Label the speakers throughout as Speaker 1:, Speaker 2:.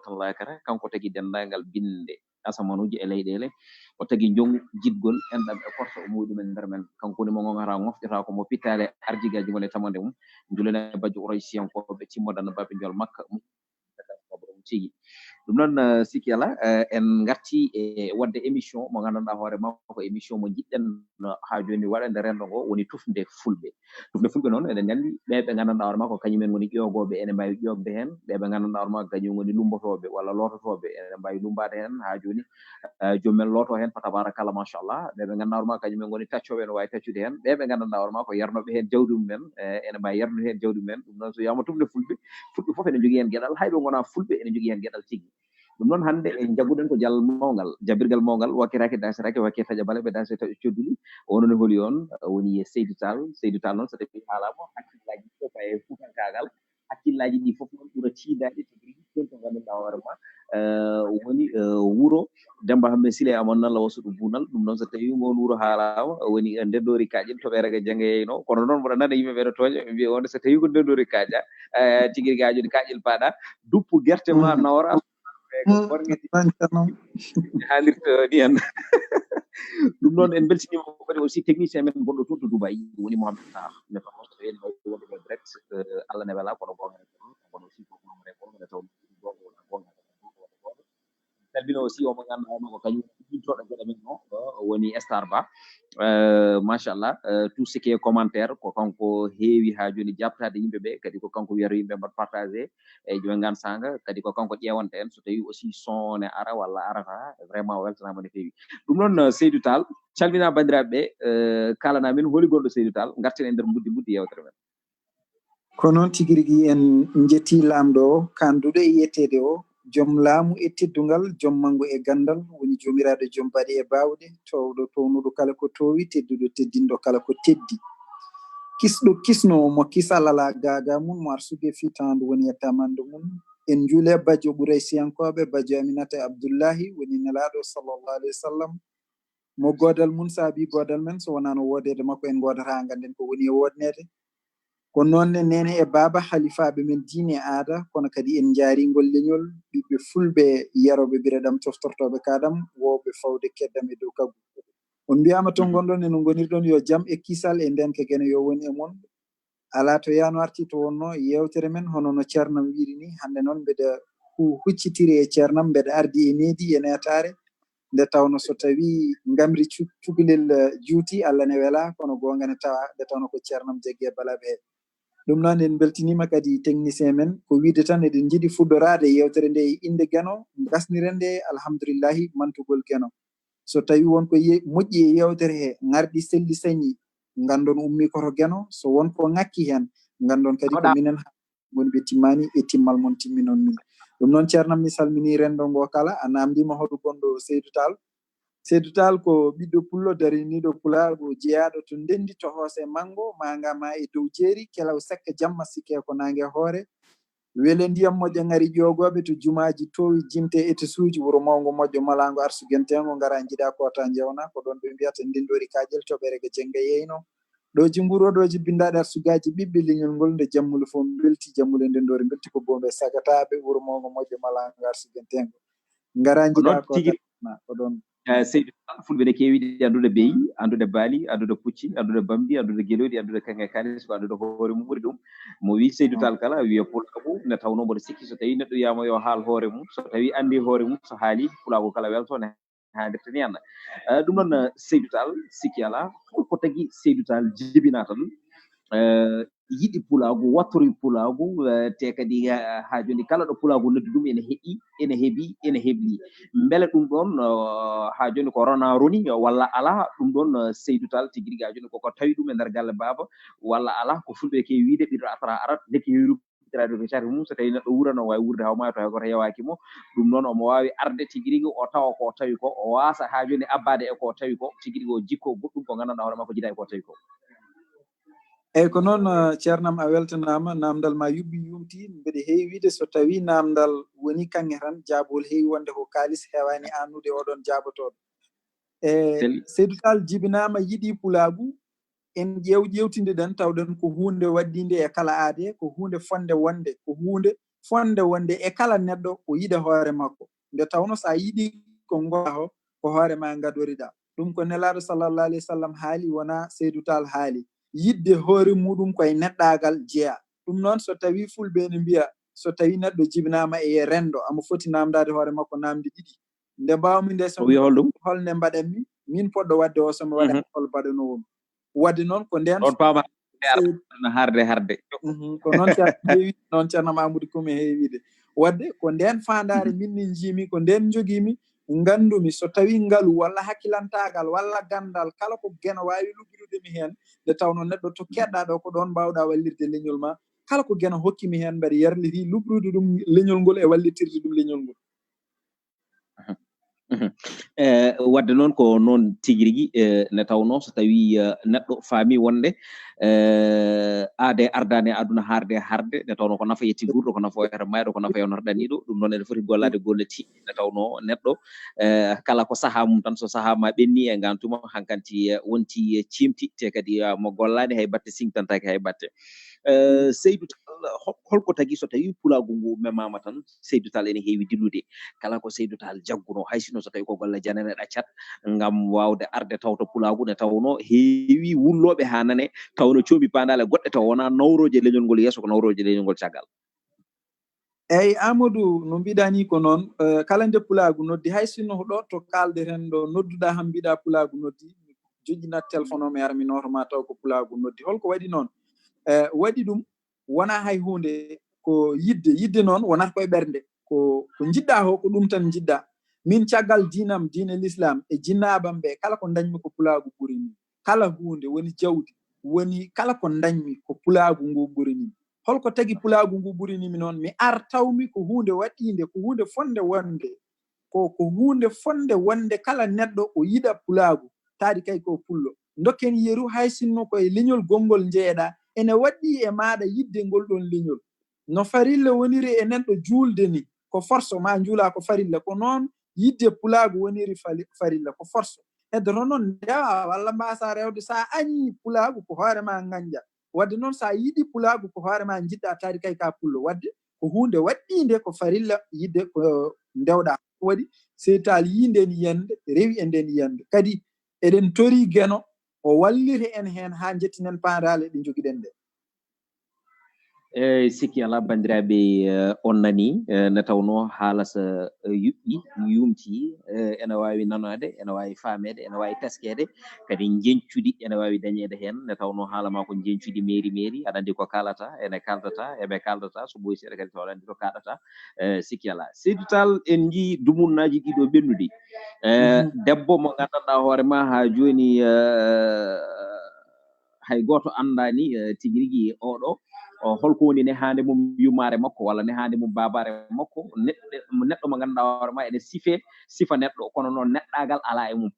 Speaker 1: watalla kara kanko tagi dendagal binde asamanuji e leyɗele o tagi jongu jidgol enɗam e force o muɗumen nder men kanko woni mo ngara ngoftata ko mo pittale arjigaji mon e tamande mum julene bajjo oroy siyankoɓe timmodanno baɓe jol makka tigi ɗum noon sikki ala en garti e wadde émission mo gandanɗa hoore makko ko émission mo jiɗɗen ha joni waɗande rendo ngo woni tufde fulɓe noon eɗen gandi ɓeɓe gandanɗa hoore makko kañumen goni ƴogoɓe ene mbawi ƴogde hen ɓeɓe gandanɗa hoore makko kañum goni lumbotoɓe walla lototoɓe ene mbawi lumbade hen ha joni jomumen looto hen fa tabarakallah machallah ɓeɓe gandanɗa hoore makko kañumen goni taccoɓe ene wawi taccude hen ɓeɓe gandanɗa hoore makko yarnoɓe hen jawdi mumen ene mbawi yarnude hen jawdi mumen ɗum noon so wiyama tufde fulɓe foof ene jogui hen gueɗal hayɓe gona fulɓe ene jogui hen gueɗal tigui ɗum noon hannde en jagguɗen ko dialal mawgal jabirgal mawgal wakkiraki dasiraki wakke taƴa bale ɓe dasi taƴa codduli onon holi on woni Seydou Tall noon so tawi haalama hakkillaji fof e fuutankagal hakkillaji ɗi fof noon ɓuura tiidade to gri ɗon to ganduɗa hoore ma woni wuuro Demba Hammet Sile amon Allah wasuɗo bunal ɗum noon so tawi ngon wuuro haalama woni ndendori kaƴel toɓere jangge yeyno kono noon mboɗo nana yimɓeɓe ɗo tooña ɓe mbiya on so tawi ko ndendori kaƴa tigui rigui joni kaƴel paɗa duppu guerte ma nawra haalirta ɗiyan ɗum noon en beltinima kadi aussi technicien men gonɗo toon to Dubaï woni Mohamed Sah ne taw so ene wonɗo direct Allah ne wela kono gonga kono aussi ko mamre ko ne taw gonga salmina aussi omo ganduɗa ko kañum ɗintoɗo gueɗe men o woni Star Ba machallah tout ce qui est commentaire ko kanko heewi ha joni jabtade yimɓeɓe kadi ko kanko wiyata yimɓe mbaɗa partagé e jogan sanga kadi ko kanko ƴewanta en so tawi aussi son ne ara walla arata vraiment weltanama no feewi ɗum noon Seydou Tall calmina bandiraɓeɓe kalana min holi gonɗo Seydou Tall garten e nder buddi yewtere men
Speaker 2: ko noon tigui rigui en jetti lamɗo o kanduɗo e yettede o joom laamu e teddungal joom mango e gandal woni jomiraɗo joom baɗe e bawɗe towɗo townuɗo kala ko towi tedduɗo teddinɗo kala ko teddi kisɗo kisno mo kisal ala gaga mum mo arsugue fitandu woni e tamande mum en juule bajo ɓuuray siyankoɓe bajo Aminata Abdoullahi woni nelaɗo sallllahu alayhi wa sallam mo godal mum saabi godal men so wonano wodede makko en godata ganden ko woni e wodnede ko noonne nene e baba halifaɓe men diine aada kono kadi en jaringol leñol ɓiɓɓe fulɓe yaroɓe bireɗam toftortoɓe kaɗam wowɓe fawde keddam e dow kaggu on mbiyama toon gonɗon eno gonirɗon yo jaam e kisal e ndenka guene yo woni e moon ala to yano arti to wonno yewtere men hono no ceernam wiiri ni hande noon mbeɗa huccitiri e ceernam mbeɗa ardi e needi e netare nde tawno so tawi gamri cukalel juuti Allah ne wela kono gonga ne tawa nde tawno ko ceernam jaggue balaɓe he ɗum noon en beltinima kadi technicien men ko wiide tan eɗen jiiɗi fuɗɗorade yewtere nde e inde Gueno gasniren nde alhamdoulillahi mantugol Gueno so tawi wonko moƴƴi e yewtere he garɗi selli sañi gandon ummi koto Gueno so wonko ngakki hen gandon kadi ko minen woni ɓe timmani e timmal moon timminon min ɗum noon ceernam mi salmini rendo ngo kala a namdima hoɗo gonɗo Seydou Tall ko ɓiɗɗo pullo dariniɗo pulago jeeyaɗo to ndendi to hoose mango magama e dow jeeri kelaw sekka jamma sikke ko nangue hoore wele ndiyam moƴƴo ngari ƴogoɓe to jumaji towi jimte ete suuji wuuro mawgo moƴƴo malago arsuguentengo gara jiiɗa kota jewna ko ɗon ɓe mbiyata ndendori kaƴel toɓere ko jengga yeyno ɗoji mburoɗoji bindaɗe arsugaji ɓiɓɓe leñol ngol nde jammulo fo belti jammulo ndendori belti ko bomɓe sagataɓe wuuro mawgo moƴƴo malago arsuguentengo gara jiiɗa kota ko ɗon
Speaker 1: Seydou fulɓe ne kewiɗi andude beyi andude baali andude pucci andude bamdi andude gueloɗi andude kange kalis ko andude hoore mum ɓuuri ɗum mo wi Seydou Tall kala wiya pulago ne tawno mboɗo sikki so tawi neɗɗo wiyama yo haal hoore mum so tawi andi hoore mum so haali pulago kala weltone haadirta ni anna ɗum noon Seydou Tall sikki ala ko tagui Seydou Tall jibinata ɗum yiɗi pulago wattori pulago te kadi ha joni kala ɗo pulago noddi ɗum ene heeɓi ene heeɓi ene heɓli beele ɗum ɗon ha joni ko rona roni walla ala ɗum ɗon Seydou Tall tigui rigui ha joni koko tawi ɗum e nder galle baba walla ala ko fulɓe kewi wiide ɓiɗɗo atara arat lekki heeruɓitirade ko cati mum so tawi neɗɗo wuurano wawi wurde haw mayo taw hay goto yewakimo ɗum noon omo wawi arde tigui rigui o tawa ko tawi ko o wasa ha joni abbade e ko tawi ko tigui rigui o jikko goɗɗum ko gandanɗa hoore makko jiiɗa e ko tawi ko
Speaker 2: eyyi ko noon ceernam a weltanama namdal ma yubbi yumti mbeɗa heewi wiide so tawi namdal woni kanŋe tan jaabol heewi wonde ko kalis hewani annude oɗon jaabotoɗo e Seydou Tall jibinama yiiɗi pulagu en ƴewtinde ɗen tawɗen ko hunde waddinde e kala aade ko hunde fonde wonde ko hunde fonde wonde e kala neɗɗo ko yiɗe hoore makko nde tawno sa yiɗi ko ngoho ko hoore ma gadoriɗa ɗum ko nelaɗo sallallahu alayhi wa sallam haali wona Seydou Tall haali yidde hoore muɗum koye neɗɗagal jeeya ɗum noon so tawi fulɓe ne mbiya so tawi neɗɗo jibinama e rendo amo foti namdade hoore makko namde ɗiɗi nde mbawmi nde so holnde mbaɗanmi min poɗɗo wadde o somi waɗa hol mbaɗanowomi wadde noon ko nden
Speaker 1: harde
Speaker 2: ko noon heewi noon ceerno Mamadou Koumi heewide wadde ko nden fandare min min jiimi ko nden jogimi ngandumi so tawi ngalu walla hakkilantagal walla gandal kala ko gena wawi luɓirudemi hen nde tawno neɗɗo to keɗɗa ɗo ko ɗon mbawɗa wallirde leñol ma kala ko gena hokkimi hen mbaɗa yarliti luɓrude ɗum leñol ngol e wallitirde ɗum leñol ngol
Speaker 1: wadde noon ko noon tigi rigui ne tawno so tawi neɗɗo faami wonde aade ardani aduna harde nde tawno ko nafa yetti gurɗo ko nafa yata mayɗo ko nafa yewno ɗaniɗo ɗum noon ene foti gollade golle tiɗɗi nde tawno neɗɗo kala ko saaha mum tan so saaha ma ɓenni e gantuma hankanti wonti cimti te kadi mo gollani hay batte singtantaki hay batte Seydou Tall holko tagui so tawi pulagu ngu memama tan Seydou Tall ene heewi dillude kala ko Seydou Tall jagguno hay sino so tawi ko golle janane ɗaccat ngam wawde arde tawto pulagu ne tawno heewi wulloɓe ha nane tawno coomi pandale goɗɗe taw wona nawroje leñol ngol yesso ko nawroje leñol ngol caggal
Speaker 2: eyyi Amadou no mbiɗani ko noon kala nde pulagu noddi hay sinno ɗo to kaldeten ɗo nodduɗa ham mbiɗa pulagu noddi joƴƴinat téléphone o mi ara mi notoma taw ko pulagu noddi holko waɗi noon waɗi ɗum wona hay hunde ko yidde noon wonata koye ɓernde ko jiɗɗa ho ko ɗum tan jiɗɗa min caggal dinam diine l'islam e jinnabam ɓe kala ko dañmi ko pulagu ɓuuri min kala hunde woni jawdi woni kala ko dañmi ko pulagu ngu ɓuuri min holko tagi pulagu ngu ɓurinimi noon mi artawmi ko hunde waɗinde ko hunde fonde wonde ko hunde fonde wonde kala neɗɗo o yiɗa pulagu taadi kay ko pullo dokken yeru hay sinno koye leñol gongol jeeɗa ene waɗɗi e maɗa yidde ngol ɗon leñol no farilla woniri e neɗɗo juulde ni ko force ma juula ko farilla ko noon yidde pulagu woniri farilla ko force heddoto noon ndewa walla mbasa rewde sa añi pulagu ko hoorema ganja wadde noon sa yiɗi pulagu ko hoorema jiɗɗa taadi kay ka pullo wadde ko hunde waɗɗinde ko farilla yidde ko ndewɗa waɗi Seydou Tall yindeni yiyande rewi e nden yiyande kadi eɗen tori gueno o walliri en hen ha jettinen pandale ɗe joguiɗen ɗe
Speaker 1: sikki ala bandiraɓe on nani nde tawno haala so yuɓɓi yumti ene wawi nanade ene wawi famede ene wawi teskede kadi jencuɗi ene wawi dañede hen nde tawno haala ma ko jencuɗi mairie aɗa andi ko kalata ene kaldata eɓe kaldata so ɓoyi seeɗa kadi tawa andi ko kaɗata sikki ala Seydou Tall en jii dumunnaji ɗiɗo ɓennude debbo mo gandanɗa hoorema ha joni hay goto andani tigui rigui oɗo holko woni nehande mum yumare makko walla nehande mum babare makko neɗɗo mo ganduɗa hoorema ene sifa neɗɗo kono noon neɗɗagal ala e mum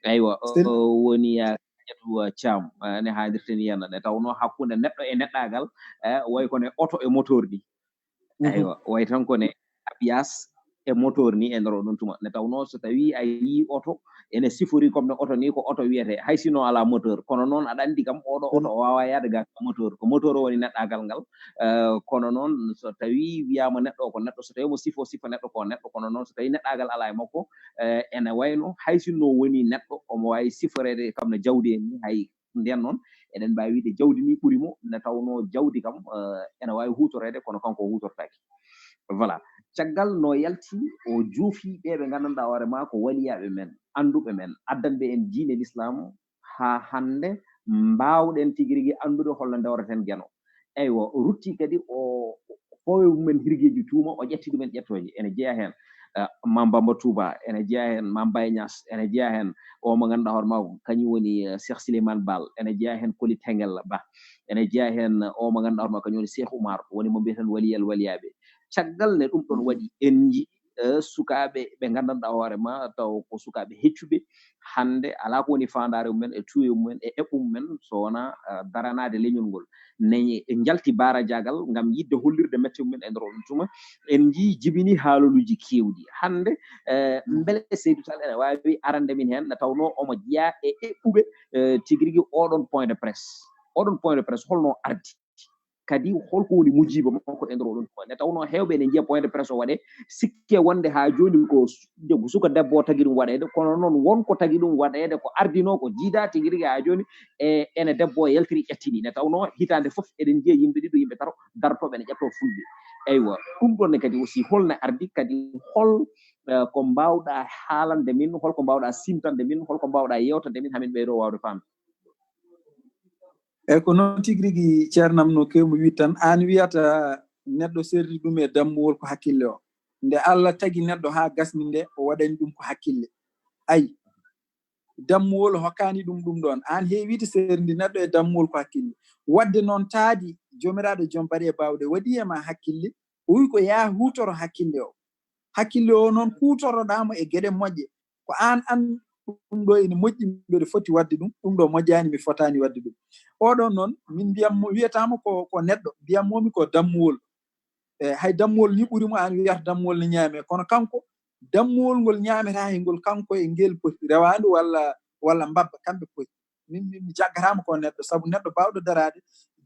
Speaker 1: aywa woni Kadiatou Thiam ne haadirten yiyana nde tawno hakkude neɗɗo e neɗɗagal way kone auto e moteur ni aywa way tan kone abias e moteur ni e nder oɗon tuma nde tawno so tawi a yii auto ene sifori comme no auto ni ko auto wiyete hay sino ala moteur kono noon aɗa andi kam oɗo auto o wawa yaade ga moteur ko moteur o woni neɗɗagal ngal kono noon so tawi wiyama neɗɗo ko neɗɗo so tawi mo sifa neɗɗo ko neɗɗo kono noon so tawi neɗɗagal ala e makko ene wayno hay sinno woni neɗɗo omo wawi siforede kam no jawdi en ni hay nden noon eɗen mbawi wiide jawdi ni ɓuurimo nde tawno jawdi kam ene wawi hutorede kono kanko hutortaki voilà caggal no yalti o juufi ɓeɓe gandanɗa hoorema ko waliyaɓe men anduɓe men addanɓe en diine l'islam ha hande mbawɗen tigui rigui andude holno dewreten gueno eywa rutti kadi o fowe mumen hirgueji tuuma o ƴetti ɗumen ƴettoje ene jeeya hen Mame Bamba Touba ene jeeya hen Mame Baye Niass ene jeeya hen o mo ganduɗa hoorema kañum woni Cheikh Souleymane Baal ene jeeya hen Koli Tenguel Ba ene jeeya hen o mo ganduɗa hoorema kañum woni Cheikh Oumar woni mo mbiyeten waliyal waliyaɓe caggal ne ɗum ɗon waɗi en jii sukaɓe ɓe gandanɗa hoorema taw ko sukaɓe heccuɓe hande ala ko woni fandare mumen e tuuye mumen e eɓɓu mumen so wona daranade leñol ngol ne jalti baara jagal ngam yidde hollirde mette mumen e nder oɗon tuma en jii jibini haaloluji kewɗi hande beele Seydou Tall ene wawi arande min hen nde tawno omo jeeya e eɓɓuɓe tigui rigui oɗon point de presse holno ardi kadi holko woni mujiba makko e nder oɗon tuma nde tawno hewɓe ne jiya point de presse o waɗe sikke wonde ha joni ko jogu suka debbo o tagi ɗum waɗede kono noon wonko tagi ɗum waɗede ko ardino ko jiida tigi rigui ha joni e ene debbo o yaltiri ƴettini nde tawno hitande foof eɗen jiya yimɓe ɗiɗo yimɓe taro dartoɓe ne ƴetto fulɓe eywa ɗum ɗonne kadi aussi holno ardi kadi hol ko mbawɗa haalande min holko mbawɗa simtande min holko mbawɗa yewtande min hamin ɓeydo wawde famde
Speaker 2: e ko noon tigi rigui ceernam no kewmo wi tan an wiyata neɗɗo serdi ɗum e dammuwol ko hakkille o nde Allah tagi neɗɗo ha gasmi nde o waɗani ɗum ko hakkille ayi dammuwol hokkani ɗum ɗon an heewide serdi neɗɗo e dammuwol ko hakkille wadde noon taadi jomiraɗo joom baɗe bawɗe waɗi e ma hakkille o wi ko yaa hutoro hakkille o noon hutoroɗamo e gueɗe moƴƴe ko an ɗum ɗo ene moƴƴi mbeɗa foti wadde ɗum ɗo moƴƴani mi fotani wadde ɗum oɗon noon min mbiyammo wiyatamo ko neɗɗo mbiyammomi ko dammuwol hay dammuwol ni ɓuurimo an wiyata dammuwol ne ñaame kono kanko dammuwol ngol ñaameta e ngol kanko e ngel poti rewandu walla mbabba kamɓe poti mi jaggatama ko neɗɗo saabu neɗɗo bawɗo darade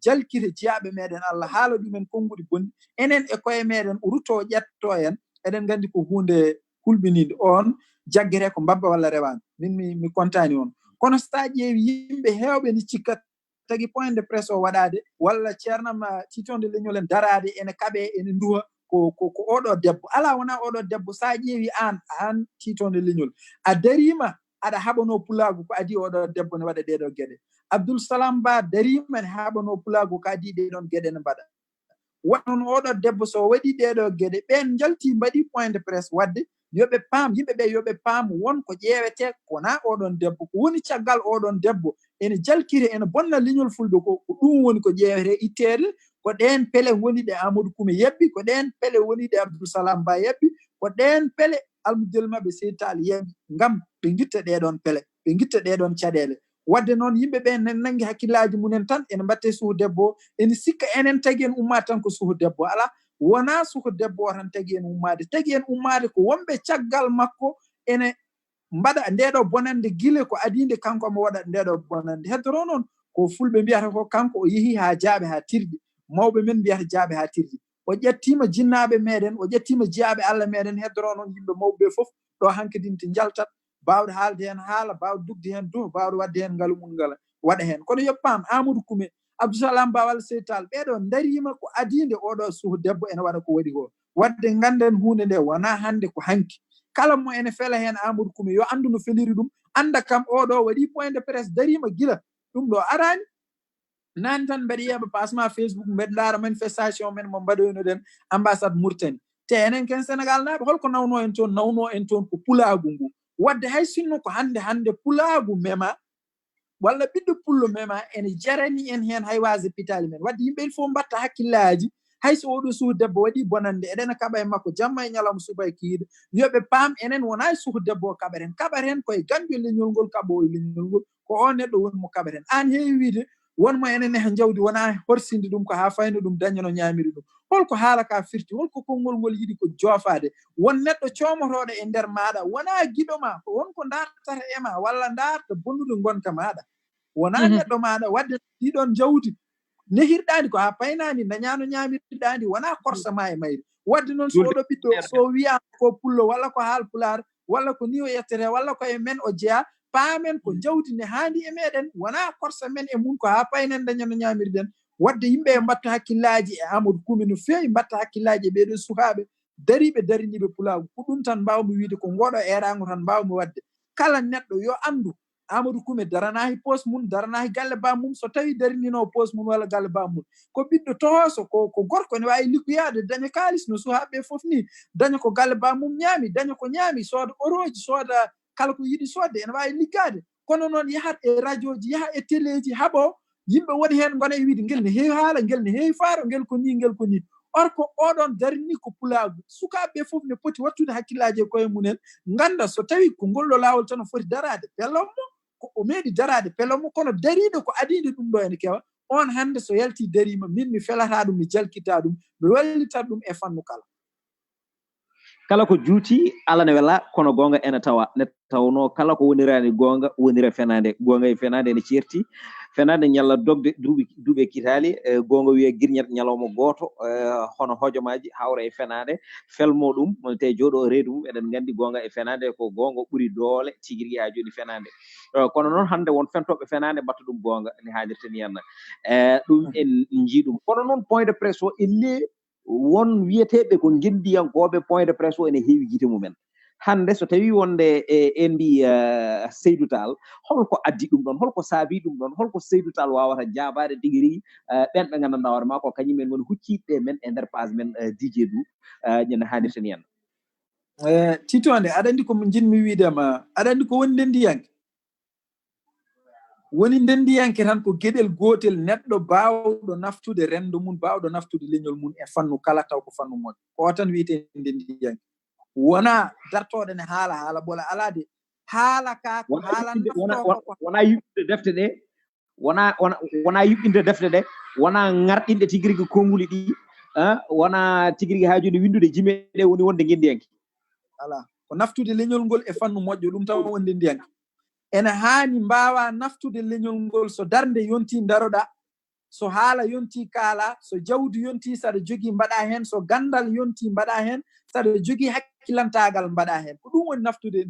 Speaker 2: jalkire jeyaɓe meɗen Allah haala ɗumen konguɗi bonni enen e koye meɗen o rutto ƴetto en eɗen gandi ko hunde hulɓinide on jaggere ko mbabba walla rewandu min mi contani on kono so ta ƴeewi yimɓe hewɓe ni cikkat tagi point de presse o waɗade walla ceernam titonde leñol en darade ene kaɓe ene duha ko oɗo debbo ala wona oɗo debbo sa ƴeewi an titonde leñol a darima aɗa haɓano pulagu ko adi oɗo debbo ne waɗa ɗeɗo gueɗe Abdoul Salam Ba darima ne haɓano pulagu ko adi ɗeɗon gueɗe ne mbaɗa wonnon oɗo debbo so waɗi ɗeɗo gueɗe ɓen jalti mbaɗi point de presse wadde yoɓe paam yimɓeɓe yoɓe paam wonko ƴeewete kona oɗon debbo ko woni caggal oɗon debbo ene jalkiri ene bonna leñol fulɓe ko ɗum woni ko ƴeewete ittede ko ɗen pele woni ɗe Amadou Koumé yebbi ko ɗen pele woni ɗe Abdoul Salam Ba yebbi ko ɗen pele almudel mabɓe Seydi Tall yebbi ngam ɓe guitta ɗeɗon pele ɓe guitta ɗeɗon caɗele wadde noon yimɓeɓe nen nangi hakkillaji munen tan ene mbatte suhu debbo ene sikka enen tagui en ummade tan ko suhu debbo ala wona suhu debbo o tan tagui en ummade ko wonɓe caggal makko ene mbaɗa ndeɗo bonande guile ko adinde kanko mo waɗa ndeɗo bonande heddoro noon ko fulɓe mbiyata ko kanko o yeehi ha jaaɓe ha tirɗi mawɓe men mbiyata jaaɓe ha tirɗi o ƴettima jinnaɓe meɗen o ƴettima jeyaɓe Allah meɗen heddoro noon yimɓe mawɓe foof ɗo hankkadinte jaltat bawde haalde hen haala bawde dugde hen duh bawde wadde hen ngaalu mum ngala waɗa hen kono yoppam Amadou Koumé Abdou Salam Ba walla Seydi Tall ɓeɗo darima ko adinde oɗo suhu debbo ene waɗa ko waɗi ko wadde ganden hunde nde wona hande ko hanki kala mo ene fela hen Amadou Koumé yo andu no feliri ɗum anda kam oɗo waɗi point de presse darima gila ɗum ɗo arani nani tan mbeɗa yeeɓa passement Facebook mbeɗa laara manifestation men mo mbaɗoyno ɗen ambassade Mauritanie te enen ken Sénégal naaɓe holko nawno en toon ko pulagu ngu wadde hay sinno ko hande pulagu mema walla ɓiɗɗo pullo mema ene jarani en hen hay wase pitali men wadde yimɓe il faut mbatta hakkillaji hayso oɗo suhu debbo waɗi bonande eɗena kaɓa e makko jamma e ñalawma suba e kiiɗo yoɓe paam enen wona suhu debbo o kaɓaren koye gandu e leñol ngol kaɓo e leñol ngol ko o neɗɗo woni mo kaɓaren an heewi wiide wonmo enen e jawdi wona horsinde ɗum ko ha fayno ɗum daña no ñamiri ɗum holko haala ka firti holko konngol ngol yiɗi ko joofade won neɗɗo comotoɗo e nder maɗa wona giɗoma ko wonko dartata e ma walla darta bonnude gonka maɗa wona neɗɗo maɗa wadde ɗiɗon jawdi nehirɗandi ko ha paynani dañano ñamirɗandi wona korsa ma e mayri wadde noon so oɗo ɓiɗɗo so wiyama ko pullo walla ko haal pular walla ko ni o yettere walla ko e men o jeeya paamen ko jawdi ne haandi e meɗen wona korsa men e mum ko ha paynen dañano ñamirɗen wadde yimɓe mbatta hakkillaji e Amadou Koumé no fewi mbatta hakkillaji e ɓeɗo sukaɓe dariɓe dariniɓe pulagu ko ɗum tan mbawmi wiide ko ngoɗo erago tan mbawmi wadde kala neɗɗo yo andu Amadou Koumé daranahi poste mum daranahi galle bamum so tawi darinino poste mum walla galle bamum ko ɓiɗɗo tohoso ko gorko ne wawi liggoyade daña kalis no suhaɓe foof ni daña ko galle bamum ñaami daña ko ñaami sooda oroji sooda kala ko yiɗi sodde ene wawi liggade kono noon yahat e radio ji yaha e télé ji haaɓo yimɓe woni hen gona e wiide ngel ne heewi haala ngel ne heewi faaro ngel ko ni or ko oɗon darini ko pulagu sukaɓe foof ne poti wattude hakkillaji e koye mumen ganda so tawi ko ngolɗo lawol tan o foti darade pellommo ko o meeɗi darade pellommo kono dariɗo ko adide ɗum ɗo ene kewa on hande so yalti darima min mi felata ɗum mi jalkita ɗum mi wallitat ɗum e fannu kala
Speaker 1: kala ko juuti ala ne wela kono gonga ena tawa ne tawno kala ko wonirani gonga wonira fenade gonga e fenade ne certi fenade nyalla dogde duube kitali gonga wiye girnyat nyalawmo goto hono hojomaji hawra e fenade felmo dum te jodo reedu eden gandi gonga e fenade ko gonga buri doole tigiri ha joni fenade kono non hande won fentobe fenade batta dum gonga ni haadirten yanna dum en jidum kono non point de presse o elle won wiyeteɓe ko gendiyyankoɓe point de presse o ene heewi gite mumen hande so tawi wonde en mbi Seydou Tall holko addi ɗum ɗon holko saabi ɗum ɗon holko Seydou Tall wawata jabade tigui rigui ɓen ɓe gandanɗa hoore ma ko kañumen woni hucciɓe men e nder page men DJ Dou ñande haadirten yanna
Speaker 2: titonde aɗa andi komo jinmi wiidema aɗa andi ko woni ndendiyanke woni ndendiyanke tan ko gueɗel gotel neɗɗo bawɗo naftude rendo mum bawɗo naftude leñol mum e fannu kala taw ko fannu moƴƴo ko tan wiyete ndendiyanke wona dartoɗe ne haala ɓola alade haala ka ko haala
Speaker 1: wona yuɓɓinde defte ɗe wona yuɓɓinde defte ɗe wona ngarɗinde tigui rigui konnguli ɗi wona tigui rigui ha joni windude jime ɗe woni wonde ndendiyanke
Speaker 2: ala ko naftude leñol ngol e fannu moƴƴo ɗum taw wonde ndendiyanke ene haani mbawa naftude leñol ngol so darde yonti daroɗa so haala yonti kaala so jawdi yonti saɗa jogui mbaɗa hen so gandal yonti mbaɗa hen saɗa jogui hakkilantagal mbaɗa hen ko ɗum woni naftude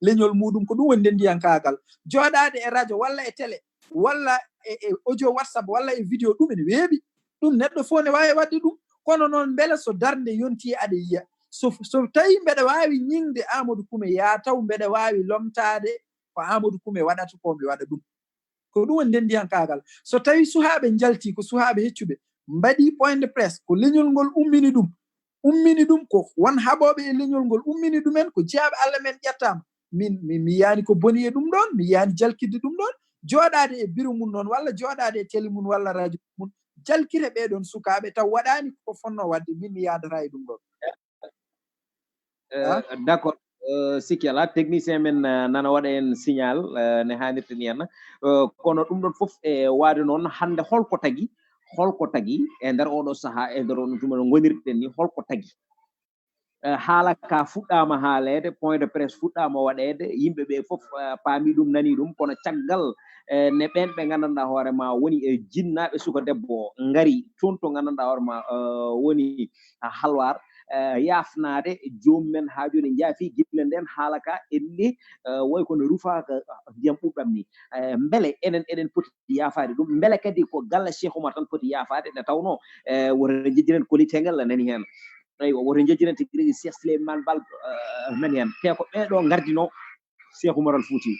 Speaker 2: leñol muɗum ko ɗum woni ndendiyankagal joɗade e radio walla e télé walla e audio WhatsApp walla e vidéo ɗum ene weeɓi ɗum neɗɗo fof ne wawi wadde ɗum kono noon beele so darde yonti aɗa yiya so tawi mbeɗa wawi ñingde Amadou Coumé ya taw mbeɗa wawi lomtade ko Amadou Coumé waɗata ko mi waɗa ɗum ko ɗum woni ndendiyankagal so tawi suhaaɓe jalti ko suhaaɓe heccuɓe mbaɗi point de presse ko leñol ngol ummini ɗum ko won haɓoɓe e leñol ngol ummini ɗumen ko jeyaɓe Allah men ƴettama mi yiyani ko boni e ɗum ɗon mi yiyani jalkidde ɗum ɗon joɗade e bureau mum noon walla joɗade e télé mum walla radio mum jalkire ɓeɗon sukaɓe taw waɗani ko fonno wadde min mi yadata e ɗum ɗon
Speaker 1: d'accord sikki ala technicien men nana waɗa en signal ne hannirta ni henna kono ɗum ɗon fof e waade noon hannde holko tagi e nder oɗo sahaa e nder on tuma no gonirɗen ni holko tagi haala ka fuɗɗama haalede point de presse fuɗɗama waɗede yimɓe ɓe fof paami ɗum nani ɗum kono caggal ne ɓen ɓe gandanɗa hoore ma woni e jinnaɓe suka debbo ngari toon to gandanɗa hoore ma woni halwar yafnade jomumen ha joni jaafi gille nden haala ka elli way kono rufaka ndiyam ɓuɓɗam ni beele eɗen poti yafade ɗum beele kadi ko galla Cheikh Oumar tan poti yafade nde tawno woto jejjiren kolitengel nani hen eywa woto jejjiren tigui rigui Cheikh Souleymane Bal nani hen te ko ɓeɗo gardino Cheikh Oumar Al Fouti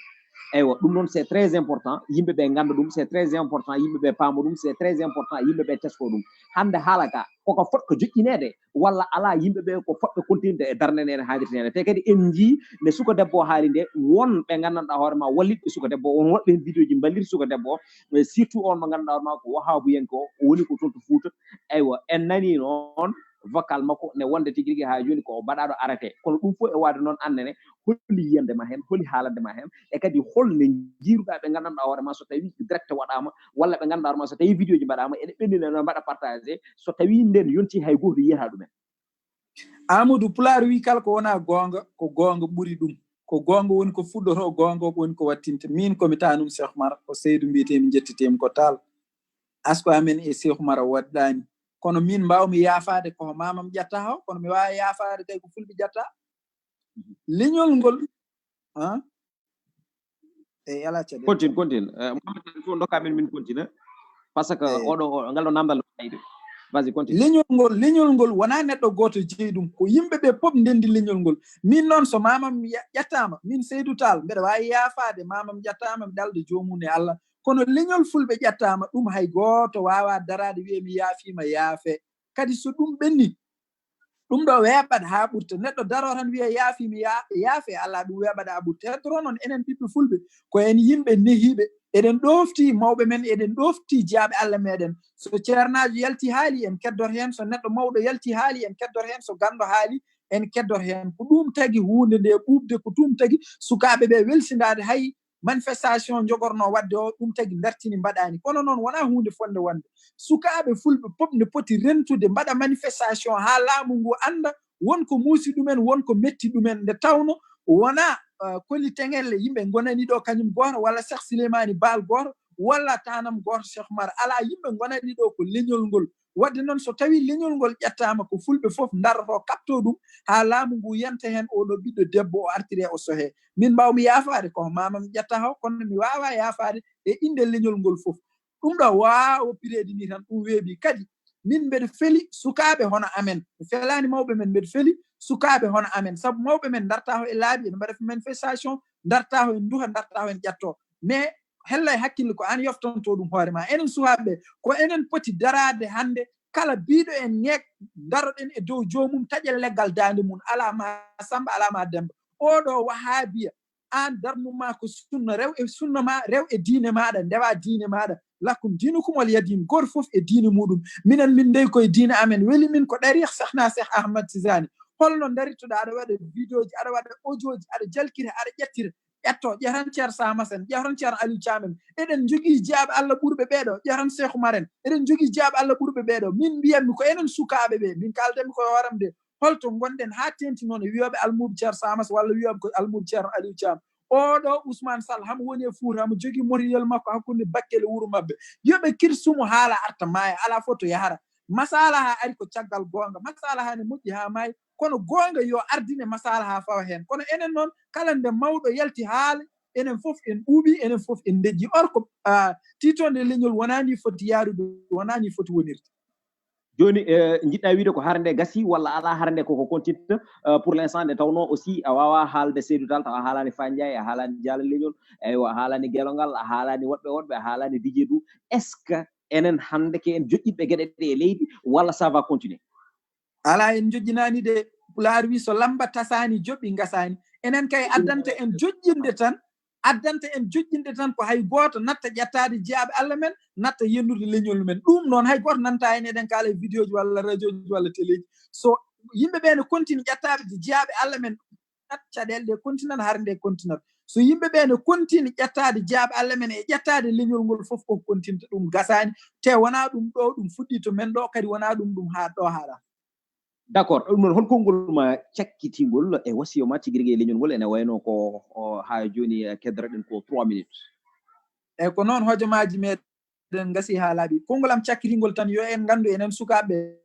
Speaker 1: eywa ɗum noon c'est très important yimɓeɓe ganda ɗum c'est très important yimɓeɓe paama ɗum c'est très important yimɓeɓe tesko ɗum hande haala ka koko fotko joƴƴinede walla ala yimɓeɓe ko fotɓe continde e darde nde haadirte nene te kadi en jii nde suka debbo o haali nde wonɓe gandanɗa hoore ma wallitɓe suka debbo o won woɓɓe hen vidéo ji ballita suka debbo o surtout on mo gandanɗa hoore ma ko wahabuyenko o woni ko toon to Fouta eywa en nani noon vocal makko ne wonde tigui rigui ha joni ko mbaɗaɗo arrêté kono ɗum fof e wade noon annene holi yiyandema hen holi haalandema hen e kadi holne jiruɗa ɓe gandanɗa hoore ma so tawi direct waɗama walla ɓe gandanɗa hoore ma so tawi vidéo ji mbaɗama ene ɓennina no mbaɗa partagé so tawi nden yonti hay goto yiyata ɗumen
Speaker 2: Amadou Pulaar wi kala ko wona gonga ko gonga ɓuuri ɗum ko gonga woni ko fuɗɗoto gonga woni ko wattinta min komi tanum Cheikh Oumar ko Seydou mbiyetemi jettitemi ko Tall asko amen e Cheikh Oumar waɗɗani kono min mbawmi yaafade ko mamam ƴetta haw kono mi wawi yaafade kay ko fulɓe ƴetta leñol ngol e ala caɗele
Speaker 1: continue Mouhamed fof dokka men min continue par ce que oɗo ngal ɗo namdal ayde vas-y continue
Speaker 2: leñol ngol wona neɗɗo goto jeeyi ɗum ko yimɓeɓe pop ndendi leñol ngol min noon so mamam ƴettama min Seydou Tall mbeɗa wawi yaafade mamam ƴettama mi ɗalda jomum e Allah kono leñol fulɓe ƴettama ɗum hay goto wawa darade wiye mi yaafima yaafe kadi so ɗum ɓenni ɗum ɗo weɓat ha ɓurta neɗɗo daro tan wiya yaafimi yaafe ala ɗum weɓat ha ɓurta heddoro noon enen ɓiɓɓe fulɓe ko en yimɓe nehiɓe eɗen ɗofti mawɓe men eɗen ɗofti jaaɓe Allah meɗen so ceernajo yalti haali en keddor hen so neɗɗo mawɗo yalti haali en keddor hen so gando haali en keddor hen ko ɗum tagui hunde nde ɓuɓde ko ɗum tagui sukaɓe ɓe welsindade hay manifestation jogorno wadde o ɗum tagui dartini mbaɗani kono noon wona hunde fonde wonde sukaɓe fulɓe pop ne poti rentude mbaɗa manifestation ha laamu ngu anda wonko muusi ɗumen wonko metti ɗumen nde tawno wona koli tengelle yimɓe gonani ɗo kañum goto walla Cheikh Souleymani Baal goto walla tanam goto Cheikh Oumar ala yimɓe gonani ɗo ko leñol ngol wadde noon so tawi leñol ngol ƴettama ko fulɓe fof daroto kapto ɗum ha laamu ngu yanta hen oɗo ɓiɗɗo debbo o artire o sohe min mbawmi yaafade ko mamam ƴetta haw kono mi wawa yaafade e inde leñol ngol fof ɗum ɗo wawa piredi ni tan ɗum weeɓi kadi min mbeɗa feli sukaɓe hono amen mi felani mawɓe men mbeɗa feli sukaɓe hono amen saabu mawɓe men darta ho e laabi ene mbaɗa manifestation darta ho en duha darta ho en ƴetto mais hella e hakkille ko an yoftonto ɗum hoore ma enen sukaɓeɓe ko enen poti darade hande kala biɗo en ñeek daroɗen e dow jomum taƴel leggal dande mum alama Samba alama Demba oɗo wahabiya an darnuma ko sunna rew e sunna ma rew e diine maɗa ndewa diine maɗa lakum dinukum wal yadim goto foof e diine muɗum minen min ndewi koye diine amen weeli min ko ɗari sahna Cheikh Ahmad Tijani holno darittuɗa aɗa waɗa vidéo ji aɗa waɗa audio ji aɗa jalkira aɗa ƴettira ƴetto ƴetan ceer Samasen ƴetan ceer Aliou Thiam en eɗen jogui jeyaɓe Allah ɓurɓe ɓeɗo ƴetan Cheikh Oumar en eɗen jogui jeyaɓe Allah ɓurɓe ɓeɗo min mbiyanmi ko enen sukaɓe ɓe min kaldanmi koye hooram de holto gonɗen ha tenti noon e wiyoɓe almuɓe ceer Samas walla wiyoɓe ko almuɓe ceer Aliou Thiam oɗo Ousmane Sall hamo woni e Fouta hamo jogui moriyel makko hakkude Bakel e wuuro mabɓe yoɓe kirsumo haala arta maaya ala foto yahara masala ha ari ko caggal gonga masala ha ne moƴƴi ha maayi kono gonga yo ardine masala ha fawa hen kono enen noon kala nde mawɗo yalti haala enen fof en ɓuuɓi enen fof en dejji or ko titonde leñol wonani foti yarude wonani foti wonirde
Speaker 1: joni jiɗɗa wiide ko harande gasi walla ala harande koko continue pour l'instant nde tawno aussi a wawa haalde Seydou Tall taw a haalani Fandiaye a haalani Diallo Leñol eywa a haalani Guelongal a haalani woɗɓe a haalani Didier Dou est ce que enen hande ke en joƴƴitɓe gueɗe ɗe e leydi walla ça va continuer
Speaker 2: ala en joƴƴinani de Pulaar wi so lamba tasani joɓɓi gasani enen kay addanta en joƴƴinde tan addanta en joƴƴinde tan ko hay goto natta ƴettade jeyaɓe Allah men natta yennude leñol men ɗum noon hay goto nanta en eɗen kaala vidéo ji walla radio ji walla télé ji so yimɓeɓe ne continue ƴettade jeyaɓe Allah men nat caɗele ɗe continue har nde continue so yimɓeɓe ne continue ƴettade jeyaɓe Allah men e ƴettade leñol ngol foof ko continue ɗum gasani te wona ɗum ɗo ɗum fuɗɗi to men ɗo kadi wona ɗum ha ɗo haɗa
Speaker 1: d' accord ɗum noon hol konngol ma cakkitingol e wasiyo ma tigui leñol ngol ene wayno ko ha joni keddoraɗen ko 3 minutes
Speaker 2: eyyi ko noon hojomaji meɗen gasi ha laaɓi konngol am cakkitingol tan yo en gandu enen sukaɓe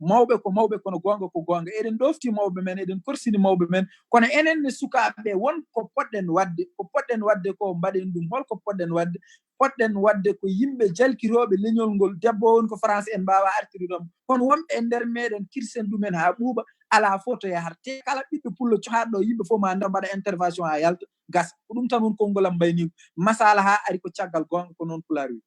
Speaker 2: mawɓe ko mawɓe kono gonga ko gonga eɗen ɗofti mawɓe men eɗen korsini mawɓe men kono enen ne sukaɓe won ko poɗɗen wadde ko mbaɗen ɗum holko poɗɗen wadde ko yimɓe jalkiroɓe leñol ngol debbo won ko français en mbawa artiri ɗum kono wonɓe e nder meɗen kirsen ɗumen ha ɓuuɓa ala fof to yahata te kala ɓiɗɗo pullo cohaɗo ɗo yimɓe fof ma nder mbaɗa intervention ha yalta gas ko ɗum tan won konngol am mbayni masala ha ari ko caggal gonga ko noon Pulaar wi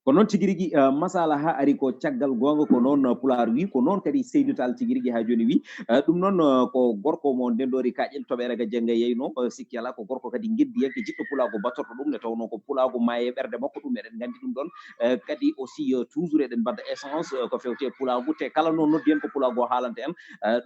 Speaker 1: ko noon tigi rigui masala ha ari ko caggal gonga ko noon Pulaar wi ko noon kadi Seydou Tall tigi rigui ha joni wi ɗum noon ko gorko mo ndendori kaƴel toɓere ga jangga yeyno sikki ala ko gorko kadi geddi yanke jiɗɗo pulago battorɗo ɗum nde tawno ko pulago maaye ɓerde makko ɗum eɗen gandi ɗum ɗon kadi aussi toujours eɗen mbadda essence ko fewte pulago te kala noon noddi hen ko pulago haalanta en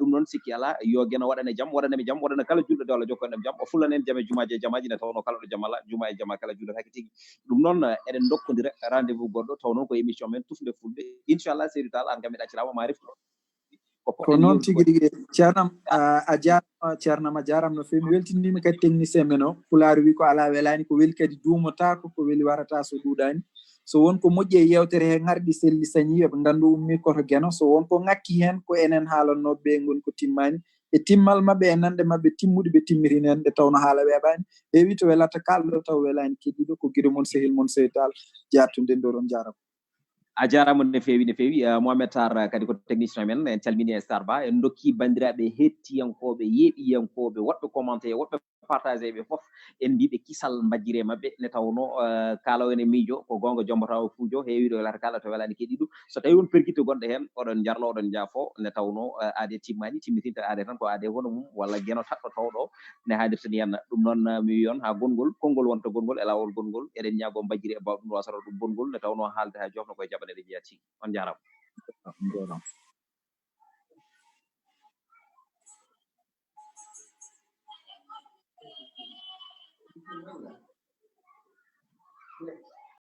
Speaker 1: ɗum noon sikki ala yo gueno waɗane jaam waɗanami jaam waɗana kala julɗo Allah jokkoɗen jaam o fullanen jaam e jumaji e jamaji nde tawno kala ɗo jamala juma e jama kala juɗotake tigui ɗum noon eɗen dokkodira rendez vous goɗɗo taw noon ko émission men tufde fulɓe inchallah Seydou Tall an kam mi ɗaccirama ma reftu
Speaker 2: ko noon tigui rigui ceernam a jarama ceernam a jarama no fewi mi weltinima kadi technicien men o Pulaar wi ko ala welani ko weeli kadi duumotako ko weeli warata so ɗuɗani so wonko moƴƴi e yewtere he garɗi selli sañi yoɓe gandu ummi koto gueno so wonko ngakki hen ko enen haalannoɓe gon ko timmani e timmal mabɓe e nande mabɓe timmuɗe ɓe timmitini hen nde tawno haala weeɓani heewi to welata kalɗo taw welani keddiɗo ko guiɗo moon sehil moon Seydou Tall jattude ndoɗon jarama
Speaker 1: a jarama no fewi Mohamed Tar kadi ko technicien men en calmini e Star Ba en dokki bandiraɓe hettiyankoɓe yeeɗiyankoɓe woɓɓe commenté woɓɓe partagé ɓe foof en mbiɓe kisal mbajjire mabɓe ne tawno kalaw ene miijo ko gonga jombotawo fuujo heewiɗo welata kala to welani keɗiɗo so tawi won perguite gonɗo hen oɗon jarlo oɗon jaafo ne tawno aade timmani timmitinta aade tan ko aade hono mum walla gueno taɗɗo tawɗo ne haadirta ni henna ɗum noon mi wiyon ha gongol konngol wonta gongol e lawol gongol eɗen ñaago mbajjiri e bawɗum wasata ɗum gongol ne tawno haalde ha jofno koye jaɓaneɗe jeeyati on jarama